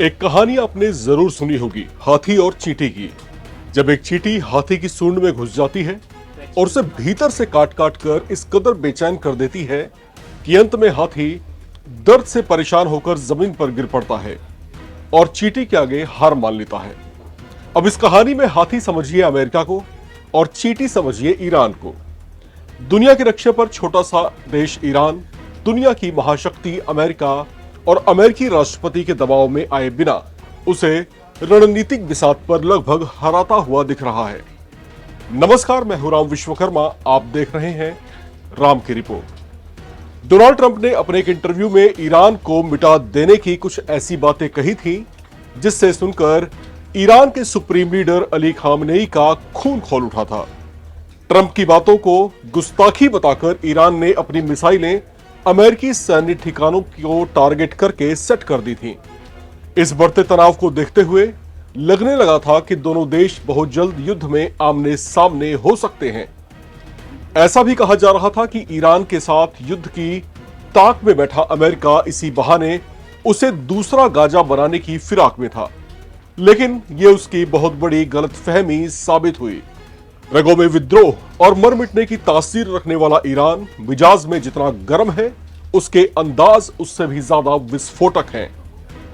एक कहानी आपने जरूर सुनी होगी, हाथी और चींटी की। जब एक चींटी हाथी की सूंड में घुस जाती है और उसे भीतर से काट काट कर इस कदर बेचैन कर देती है कि अंत में हाथी दर्द से परेशान होकर जमीन पर गिर पड़ता है और चींटी के आगे हार मान लेता है। अब इस कहानी में हाथी समझिए अमेरिका को और चींटी समझिए ईरान को। दुनिया की रक्षा पर छोटा सा देश ईरान दुनिया की महाशक्ति अमेरिका और अमेरिकी राष्ट्रपति के दबाव में आए बिना उसे रणनीतिक बिसात पर लगभग हराता हुआ दिख रहा है। नमस्कार, मैं हूं राम विश्वकर्मा, आप देख रहे हैं राम की रिपोर्ट। डोनाल्ड ट्रंप ने अपने एक इंटरव्यू में ईरान को मिटा देने की कुछ ऐसी बातें कही थी जिससे सुनकर ईरान के सुप्रीम लीडर अली खामनेई का खून खौल उठा था। ट्रंप की बातों को गुस्ताखी बताकर ईरान ने अपनी मिसाइलें अमेरिकी सैन्य ठिकानों को टारगेट करके सेट कर दी थीं। इस बढ़ते तनाव को देखते हुए लगने लगा था कि दोनों देश बहुत जल्द युद्ध में आमने सामने हो सकते हैं। ऐसा भी कहा जा रहा था कि ईरान के साथ युद्ध की ताक में बैठा अमेरिका इसी बहाने उसे दूसरा गाजा बनाने की फिराक में था, लेकिन यह उसकी बहुत बड़ी गलतफहमी साबित हुई। रगों में विद्रोह और मर मिटने की तासीर रखने वाला ईरान मिजाज में जितना गर्म है, उसके अंदाज उससे भी ज्यादा विस्फोटक हैं।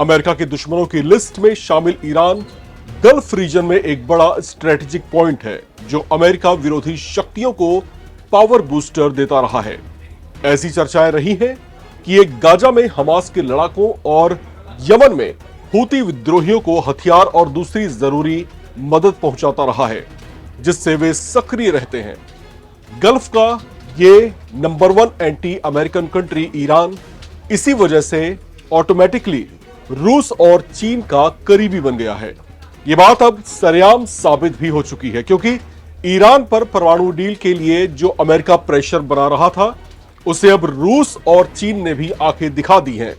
अमेरिका के दुश्मनों की लिस्ट में शामिल ईरान गल्फ रीजन में एक बड़ा स्ट्रेटेजिक पॉइंट है जो अमेरिका विरोधी शक्तियों को पावर बूस्टर देता रहा है। ऐसी चर्चाएं रही हैं कि एक गाजा में हमास के लड़ाकों और यमन में हूती विद्रोहियों को हथियार और दूसरी जरूरी मदद पहुंचाता रहा है जिससे वे सक्रिय रहते हैं। गल्फ का ये number 1 anti American country Iran इसी वजह से ऑटोमेटिकली रूस और चीन का करीबी बन गया है। ये बात अब सरेआम साबित भी हो चुकी है क्योंकि ईरान पर परमाणु डील के लिए जो अमेरिका प्रेशर बना रहा था उसे अब रूस और चीन ने भी आंखें दिखा दी हैं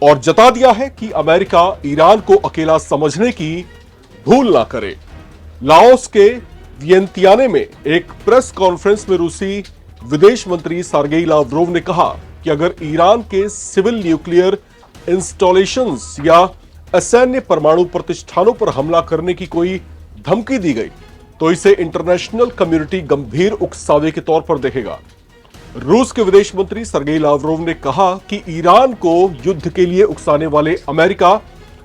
और जता दिया है कि अमेरिका ईरान को अकेला समझने की भूल ना करे। लाओस के वियंतियाने में एक प्रेस कॉन्फ्रेंस में रूसी विदेश मंत्री सर्गेई लावरोव ने कहा कि अगर ईरान के सिविल न्यूक्लियर इंस्टॉलेशंस या असैन्य परमाणु प्रतिष्ठानों पर हमला करने की कोई धमकी दी गई तो इसे इंटरनेशनल कम्युनिटी गंभीर उकसावे के तौर पर देखेगा। रूस के विदेश मंत्री सर्गेई लावरोव ने कहा कि ईरान को युद्ध के लिए उकसाने वाले अमेरिका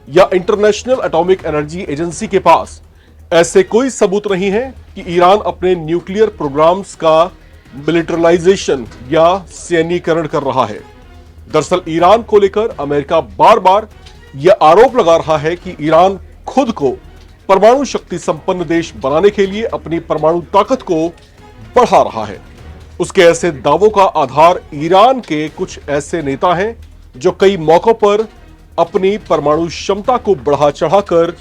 या इंटरनेशनल एटॉमिक एनर्जी एजेंसी के पास ऐसे कोई सबूत नहीं है कि ईरान अपने न्यूक्लियर प्रोग्राम्स का मिलिटराइजेशन या सैन्यीकरण कर रहा है। दरअसल ईरान को लेकर अमेरिका बार बार यह आरोप लगा रहा है कि ईरान खुद को परमाणु शक्ति संपन्न देश बनाने के लिए अपनी परमाणु ताकत को बढ़ा रहा है। उसके ऐसे दावों का आधार ईरान के कुछ ऐसे नेता हैं जो कई मौकों पर अपनी परमाणु क्षमता को बढ़ा चढ़ाकर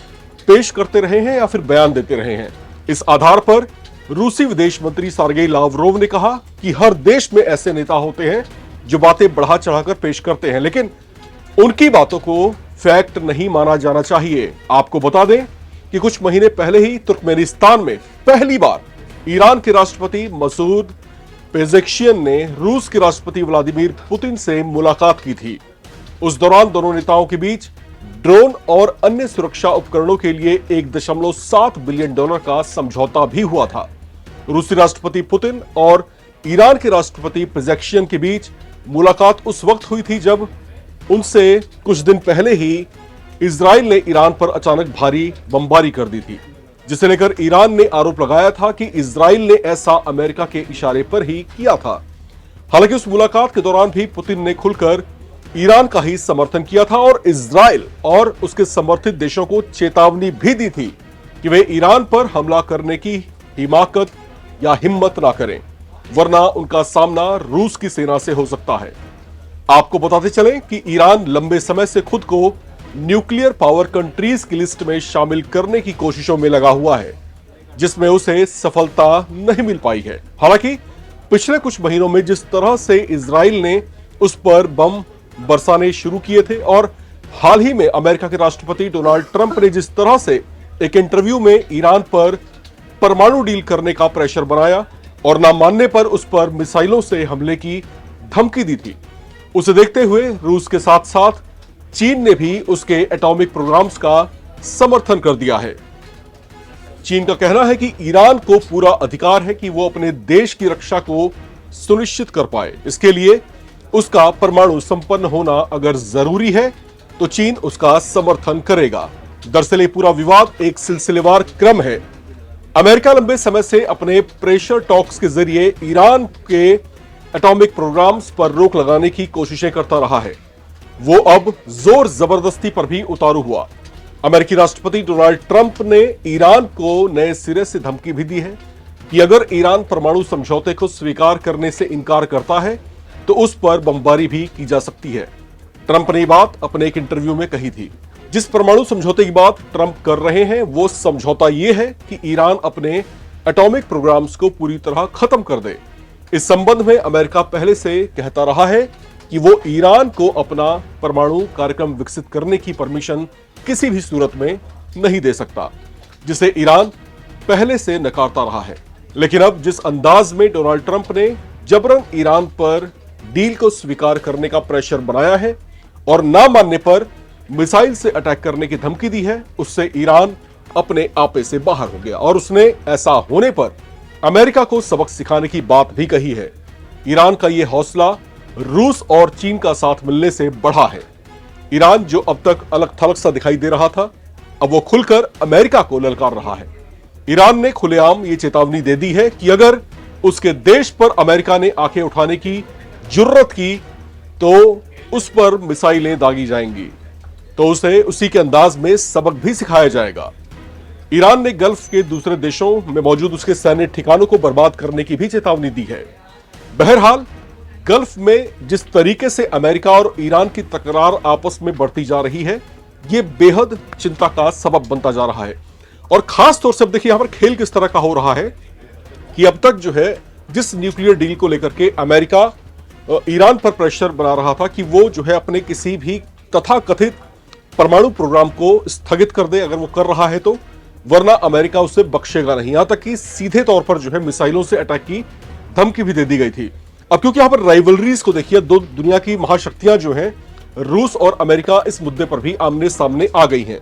पेश करते रहे हैं या फिर बयान देते रहे हैं। इस आधार पर रूसी विदेश मंत्री सर्गेई लावरोव ने कहा कि हर देश में ऐसे नेता होते हैं जो बातें बढ़ा चढ़ाकर पेश करते हैं, लेकिन उनकी बातों को फैक्ट नहीं माना जाना चाहिए। आपको बता दें कि कुछ महीने पहले ही तुर्कमेनिस्तान में पहली बार ईरान के राष्ट्रपति मसूद पेजेश्कियान ने रूस के राष्ट्रपति व्लादिमीर पुतिन से मुलाकात की थी। उस दौरान दोनों नेताओं के बीच ड्रोन और अन्य सुरक्षा उपकरणों के लिए $1.7 बिलियन का समझौता भी हुआ था। रूसी राष्ट्रपति पुतिन और ईरान के राष्ट्रपति पेजेश्कियान के बीच मुलाकात उस वक्त हुई थी जब उनसे कुछ दिन पहले ही इजराइल ने ईरान पर अचानक भारी बमबारी कर दी थी, जिसे लेकर ईरान ने आरोप लगाया था कि इजराइल ने ऐसा अमेरिका के इशारे पर ही किया था। हालांकि उस मुलाकात के दौरान भी पुतिन ने खुलकर ईरान का ही समर्थन किया था और इजराइल और उसके समर्थित देशों को चेतावनी भी दी थी कि वे ईरान पर हमला करने की हिमाकत या हिम्मत ना करें, वरना उनका सामना रूस की सेना से हो सकता है। आपको बताते चलें कि ईरान लंबे समय से खुद को न्यूक्लियर पावर कंट्रीज की लिस्ट में शामिल करने की कोशिशों में लगा हुआ है, जिसमें उसे सफलता नहीं मिल पाई है। हालांकि पिछले कुछ महीनों में जिस तरह से इजराइल ने उस पर बम बरसाने शुरू किए थे और हाल ही में अमेरिका के राष्ट्रपति डोनाल्ड ट्रंप ने जिस तरह से एक इंटरव्यू में ईरान पर परमाणु डील करने का प्रेशर बनाया और ना मानने पर उस पर मिसाइलों से हमले की धमकी दी थी, उसे देखते हुए रूस के साथ साथ चीन ने भी उसके एटॉमिक प्रोग्राम्स का समर्थन कर दिया है। चीन का कहना है कि ईरान को पूरा अधिकार है कि वो अपने देश की रक्षा को सुनिश्चित कर पाए। इसके लिए उसका परमाणु संपन्न होना अगर जरूरी है तो चीन उसका समर्थन करेगा। दरअसल ये पूरा विवाद एक सिलसिलेवार क्रम है। अमेरिका लंबे समय से अपने प्रेशर टॉक्स के जरिए ईरान के एटॉमिक प्रोग्राम्स पर रोक लगाने की कोशिशें करता रहा है। वो अब जोर जबरदस्ती पर भी उतारू हुआ। अमेरिकी राष्ट्रपति डोनाल्ड ट्रंप ने ईरान को नए सिरे से धमकी भी दी है कि अगर ईरान परमाणु समझौते को स्वीकार करने से इनकार करता है तो उस पर बमबारी भी की जा सकती है। ट्रंप ने बात अपने एक इंटरव्यू में कही थी। जिस परमाणु समझौते की बात ट्रंप कर रहे हैं वो समझौता ये है कि ईरान अपने एटॉमिक प्रोग्राम्स को पूरी तरह खत्म कर दे। इस संबंध में अमेरिका पहले से कहता रहा है कि वो ईरान को अपना परमाणु कार्यक्रम विकसित करने की परमिशन किसी भी सूरत में नहीं दे सकता, जिसे ईरान पहले से नकारता रहा है। लेकिन अब जिस अंदाज में डोनाल्ड ट्रंप ने जबरन ईरान पर डील को स्वीकार करने का प्रेशर बनाया है और ना मानने पर मिसाइल से अटैक करने की धमकी दी है, उससे ईरान अपने आपे से बाहर हो गया और उसने ऐसा होने पर अमेरिका को सबक सिखाने की बात भी कही है। ईरान का यह हौसला रूस और चीन का साथ मिलने से बढ़ा है। ईरान जो अब तक अलग थलग सा दिखाई दे रहा था, अब वो खुलकर अमेरिका को ललकार रहा है। ईरान ने खुलेआम ये चेतावनी दे दी है कि अगर उसके देश पर अमेरिका ने आंखें उठाने की जुर्रत की तो उस पर मिसाइलें दागी जाएंगी, तो उसे उसी के अंदाज में सबक भी सिखाया जाएगा। ईरान ने गल्फ के दूसरे देशों में मौजूद उसके सैन्य ठिकानों को बर्बाद करने की भी चेतावनी दी है। बहरहाल गल्फ में जिस तरीके से अमेरिका और ईरान की तकरार आपस में बढ़ती जा रही है, यह बेहद चिंता का सबब बनता जा रहा है। और खास तौर से अब देखिए यहां पर खेल किस तरह का हो रहा है कि अब तक जो है जिस न्यूक्लियर डील को लेकर के अमेरिका ईरान पर प्रेशर बना रहा था कि वो जो है अपने किसी भी तथाकथित परमाणु प्रोग्राम को स्थगित कर दे, अगर वो कर रहा है तो, वरना अमेरिका उसे बख्शेगा नहीं। यहां तक कि सीधे तौर पर जो है मिसाइलों से अटैक की धमकी भी दे दी गई थी। अब क्योंकि यहां पर राइवलरीज को देखिए, दो दुनिया की महाशक्तियां जो हैं रूस और अमेरिका, इस मुद्दे पर भी आमने सामने आ गई हैं।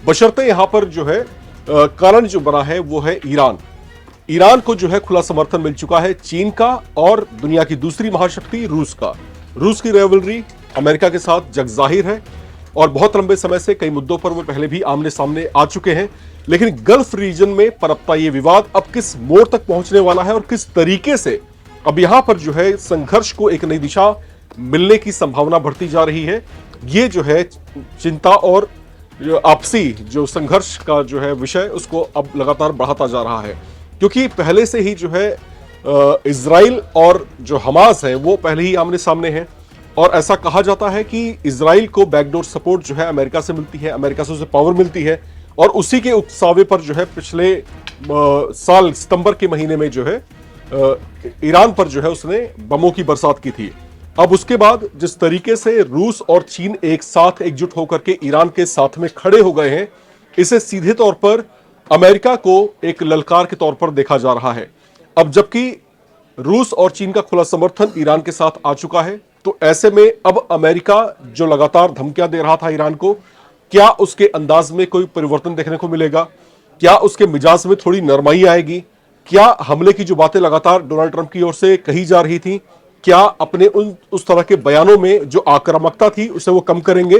बशर्ते यहां पर जो है कारण जो बना है वो है ईरान को जो है खुला समर्थन मिल चुका है चीन का और दुनिया की दूसरी महाशक्ति रूस का। रूस की राइवलरी अमेरिका के साथ जग जाहिर है और बहुत लंबे समय से कई मुद्दों पर वो पहले भी आमने सामने आ चुके हैं। लेकिन गल्फ रीजन में पनपता ये विवाद अब किस मोड़ तक पहुंचने वाला है और किस तरीके से अब यहां पर जो है संघर्ष को एक नई दिशा मिलने की संभावना बढ़ती जा रही है, ये जो है चिंता और आपसी जो संघर्ष का जो है विषय उसको अब लगातार बढ़ाता जा रहा है। क्योंकि पहले से ही जो है इजराइल और जो हमास है वो पहले ही आमने सामने हैं और ऐसा कहा जाता है कि इजराइल को बैकडोर सपोर्ट जो है अमेरिका से मिलती है, अमेरिका से उसे पावर मिलती है और उसी के उकसावे पर जो है पिछले साल सितंबर के महीने में जो है ईरान पर जो है उसने बमों की बरसात की थी। अब उसके बाद जिस तरीके से रूस और चीन एक साथ एकजुट होकर के ईरान के साथ में खड़े हो गए हैं, इसे सीधे तौर पर अमेरिका को एक ललकार के तौर पर देखा जा रहा है। अब जबकि रूस और चीन का खुला समर्थन ईरान के साथ आ चुका है, तो ऐसे में अब अमेरिका जो लगातार धमकियां दे रहा था ईरान को, क्या उसके अंदाज में कोई परिवर्तन देखने को मिलेगा? क्या उसके मिजाज में थोड़ी नरमाई आएगी? क्या हमले की जो बातें लगातार डोनाल्ड ट्रंप की ओर से कही जा रही थी, क्या अपने उस तरह के बयानों में जो आक्रामकता थी उसे वो कम करेंगे?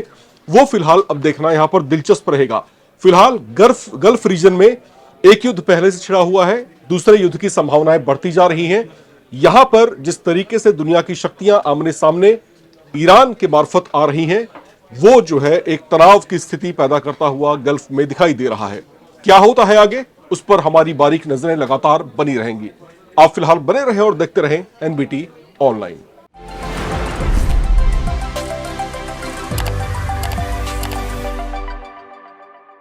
वो फिलहाल अब देखना यहां पर दिलचस्प रहेगा। फिलहाल गल्फ रीजन में एक युद्ध पहले से छिड़ा हुआ है, दूसरे युद्ध की संभावनाएं बढ़ती जा रही हैं। यहां पर जिस तरीके से दुनिया की शक्तियां आमने सामने ईरान के मार्फत आ रही हैं, वो जो है एक तनाव की स्थिति पैदा करता हुआ गल्फ में दिखाई दे रहा है। क्या होता है आगे, उस पर हमारी बारीक नजरें लगातार बनी रहेंगी। आप फिलहाल बने रहें और देखते रहें एनबीटी ऑनलाइन।